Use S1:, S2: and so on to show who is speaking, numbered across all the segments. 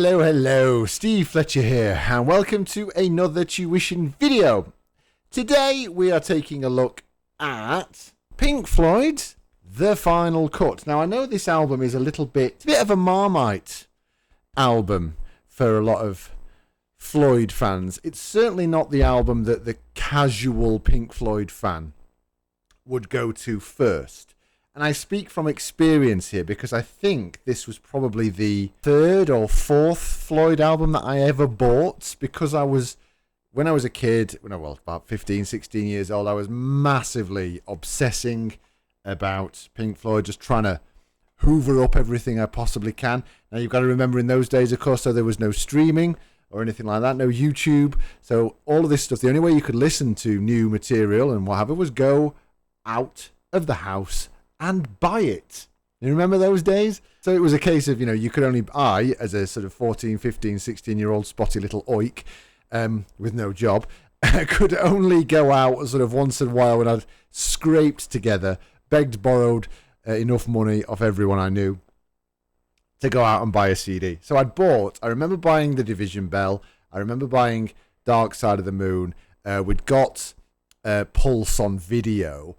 S1: Hello, hello, Steve Fletcher here, and welcome to another tuition video. Today we are taking a look at Pink Floyd's The Final Cut. Now I know this album is it's a bit of a Marmite album for a lot of Floyd fans. It's certainly not the album that the casual Pink Floyd fan would go to first. And I speak from experience here because I think this was probably the third or fourth Floyd album that I ever bought, because when I was a kid, about 15, 16 years old, I was massively obsessing about Pink Floyd, just trying to hoover up everything I possibly can. Now you've got to remember, in those days, of course, so there was no streaming or anything like that, no YouTube. So all of this stuff, the only way you could listen to new material and whatever was go out of the house and buy it. You remember those days? So it was a case of, you could only, I, as a sort of 14, 15, 16-year-old spotty little oik with no job, could only go out sort of once in a while when I'd scraped together, begged, borrowed enough money off everyone I knew to go out and buy a CD. So I remember buying The Division Bell. I remember buying Dark Side of the Moon. We'd got Pulse on video.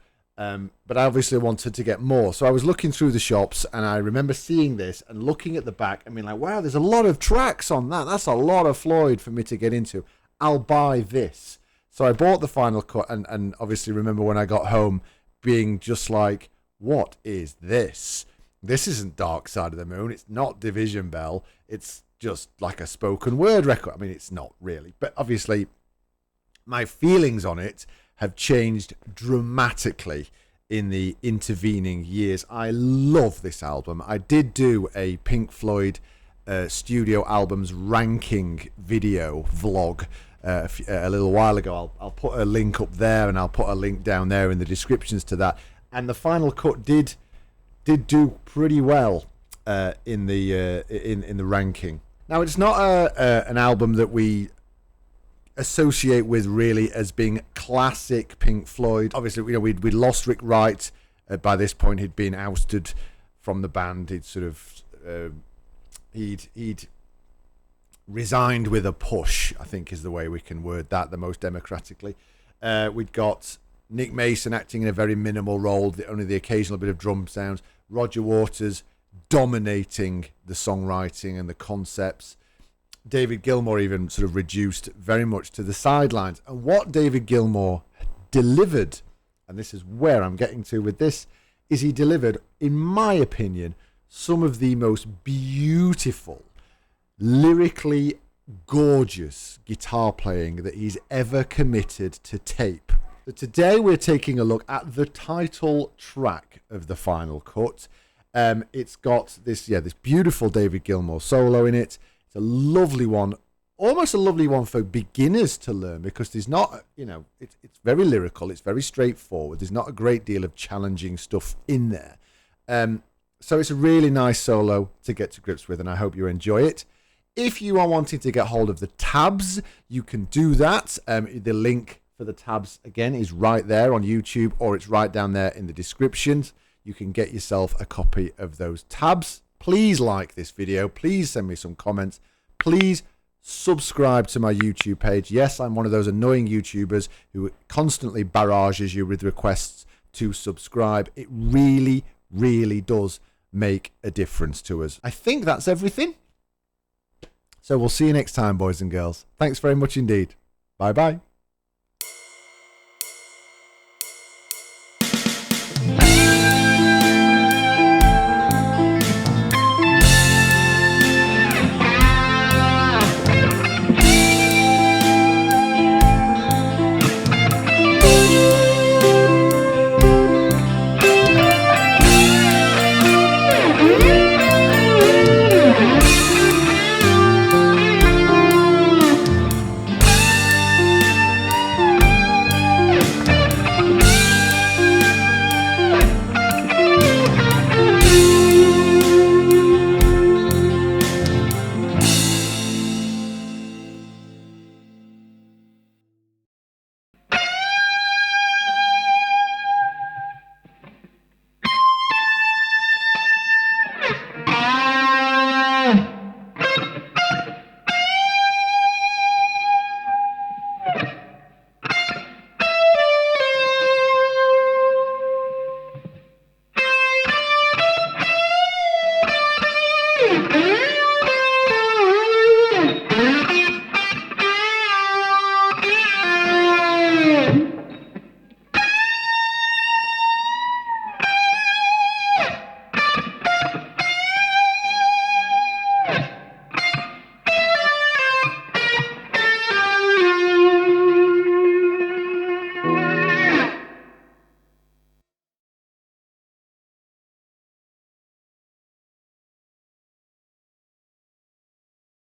S1: But I obviously wanted to get more. So I was looking through the shops and I remember seeing this and looking at the back and being like, wow, there's a lot of tracks on that. That's a lot of Floyd for me to get into. I'll buy this. So I bought The Final Cut and obviously remember when I got home being just like, what is this? This isn't Dark Side of the Moon. It's not Division Bell. It's just like a spoken word record. I mean, it's not really. But obviously my feelings on it have changed dramatically in the intervening years. I love this album. I did do a Pink Floyd studio albums ranking video vlog a little while ago. I'll put a link up there and I'll put a link down there in the descriptions to that. And The Final Cut did do pretty well in the ranking. Now, it's not an album that we associate with really as being classic Pink Floyd. Obviously, we'd lost Rick Wright by this point. He'd been ousted from the band. He'd sort of he'd resigned with a push, I think is the way we can word that the most democratically. We'd got Nick Mason acting in a very minimal role, only the occasional bit of drum sounds. Roger Waters dominating the songwriting and the concepts. David Gilmour even sort of reduced very much to the sidelines. And what David Gilmour delivered, and this is where I'm getting to with this, is he delivered, in my opinion, some of the most beautiful, lyrically gorgeous guitar playing that he's ever committed to tape. So today we're taking a look at the title track of The Final Cut. It's got this beautiful David Gilmour solo in it. It's a lovely one, almost a lovely one for beginners to learn, because there's not, it's very lyrical, it's very straightforward. There's not a great deal of challenging stuff in there. So it's a really nice solo to get to grips with, and I hope you enjoy it. If you are wanting to get hold of the tabs, you can do that. The link for the tabs, again, is right there on YouTube, or it's right down there in the descriptions. You can get yourself a copy of those tabs. Please like this video. Please send me some comments. Please subscribe to my YouTube page. Yes, I'm one of those annoying YouTubers who constantly barrages you with requests to subscribe. It really, really does make a difference to us. I think that's everything. So we'll see you next time, boys and girls. Thanks very much indeed. Bye-bye.